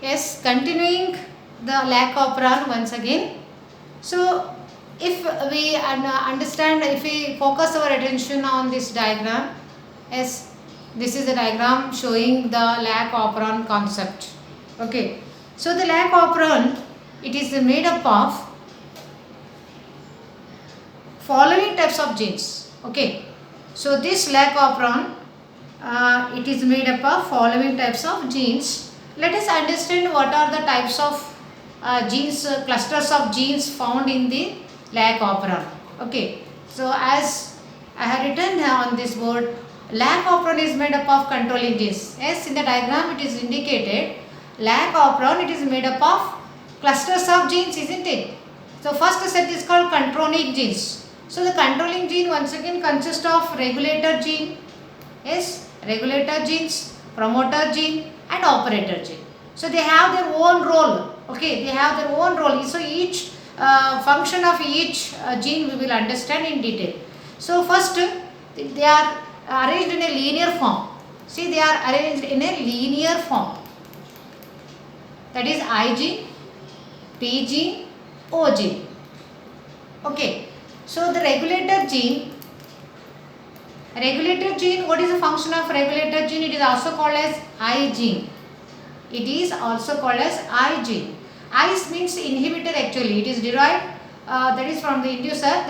Yes, continuing the lac operon once again. So, if we understand, if we focus our attention on this diagram, yes, this is a diagram showing the lac operon concept. Okay, so the lac operon, it is made up of following types of genes. Okay, so this lac operon, it is made up of following types of genes. Let us understand what are the types of genes, clusters of genes found in the lac operon. Okay, so as I have written on this board, lac operon is made up of controlling genes. Yes, in the diagram it is indicated lac operon, it is made up of clusters of genes, isn't it? So first set is called controlling genes. So the controlling gene once again consists of regulator gene, yes, regulator genes, promoter gene and operator gene. So they have their own role. Okay, they have their own role. So each function of each gene we will understand in detail. So first they are arranged in a linear form. See, they are arranged in a linear form. That is I gene, P gene, O gene. Okay. So the regulator gene, what is the function of regulator gene? It is also called as I gene. It is also called as I gene. I means inhibitor actually. It is derived that is from the inducer.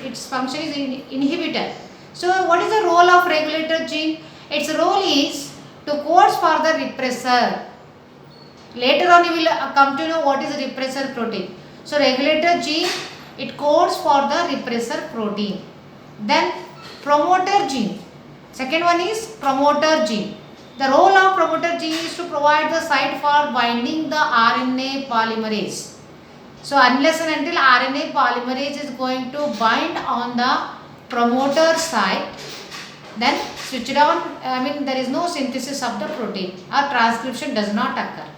Its function is inhibitor. So what is the role of regulator gene? Its role is to code for the repressor. Later on you will come to know what is the repressor protein. So regulator gene, it codes for the repressor protein. Then promoter gene. Second one is promoter gene. The role of promoter gene is to provide the site for binding the RNA polymerase. So unless and until RNA polymerase is going to bind on the promoter site, then switch on, there is no synthesis of the protein or transcription does not occur.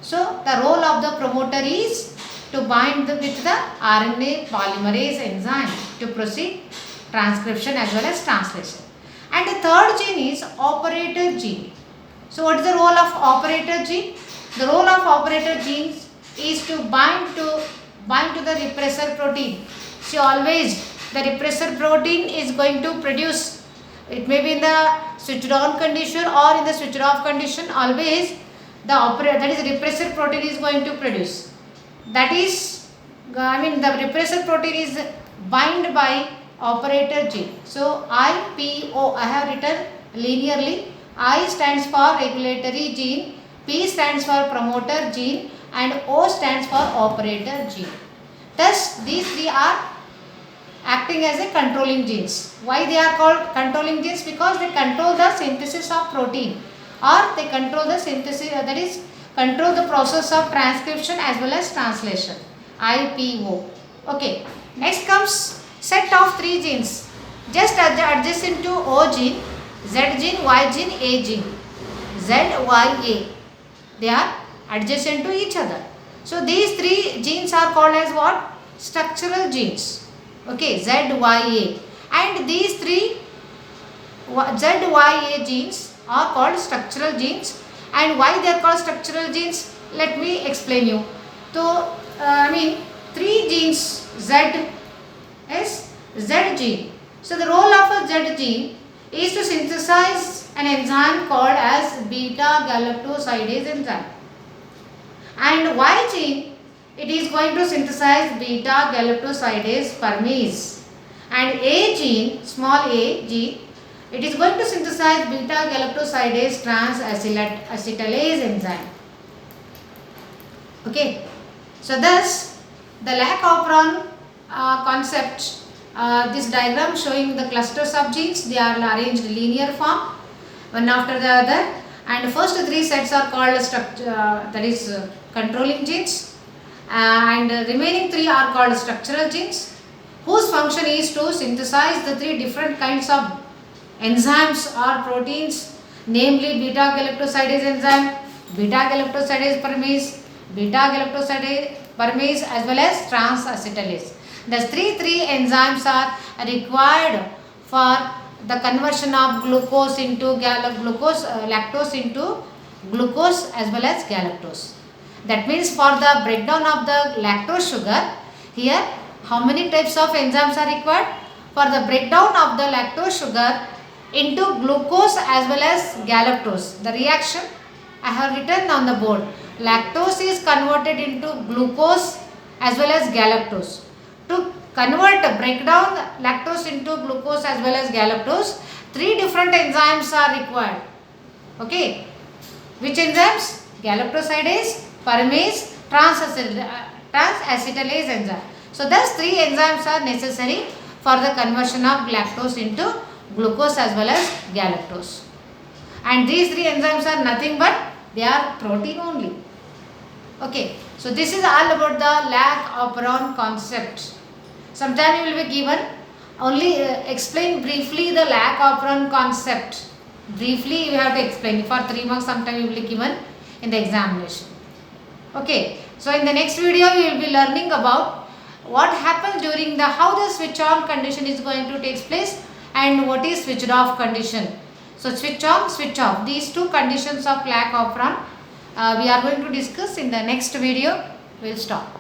So the role of the promoter is to bind with the RNA polymerase enzyme to proceed transcription as well as translation. And the third gene is operator gene. So what is the role of operator gene? The role of operator genes is to bind to the repressor protein. See, always the repressor protein is going to produce, it may be in the switched on condition or in the switched off condition, always the repressor protein is going to produce. That is, the repressor protein is bind by operator gene. So IPO, I have written linearly. I stands for regulatory gene, P stands for promoter gene and O stands for operator gene. Thus these three are acting as a controlling genes. Why they are called controlling genes? Because they control the synthesis of protein, or they control the synthesis, that is control the process of transcription as well as translation. IPO. Okay. Next comes set of three genes just adjacent to O gene, Z gene, Y gene, A gene. Z, Y, A. They are adjacent to each other. So these three genes are called as what? Structural genes. Okay, Z, Y, A. And these three Z, Y, A genes are called structural genes. And why they are called structural genes? Let me explain you. So, three genes Z is Z gene. So the role of a Z gene is to synthesize an enzyme called as beta galactosidase enzyme. And Y gene, it is going to synthesize beta galactosidase permase. And A gene, small a gene, it is going to synthesize beta galactosidase transacetylase enzyme. Okay. So thus the lac operon concept, this diagram showing the clusters of genes, they are arranged linear form one after the other, and the first three sets are called controlling genes, and remaining three are called structural genes, whose function is to synthesize the three different kinds of enzymes or proteins, namely beta galactosidase enzyme, beta galactosidase permase as well as transacetylase. The three enzymes are required for the conversion of glucose into lactose into glucose as well as galactose. That means for the breakdown of the lactose sugar, here how many types of enzymes are required? For the breakdown of the lactose sugar into glucose as well as galactose. The reaction I have written on the board. Lactose is converted into glucose as well as galactose. To break down lactose into glucose as well as galactose, 3 different enzymes are required. Okay. Which enzymes? Galactosidase, paramase, transacetylase enzyme. So thus 3 enzymes are necessary for the conversion of lactose into glucose as well as galactose. And these 3 enzymes are nothing but they are protein only. Okay. So this is all about the lac operon concept. Sometime you will be given only explain briefly the lac operon concept. Briefly you have to explain. For 3 marks sometime you will be given in the examination. Okay. So in the next video we will be learning about what happens during the how the switch on condition is going to take place and what is switched off condition. So switch on, switch off. These 2 conditions of lac operon we are going to discuss in the next video. We will stop.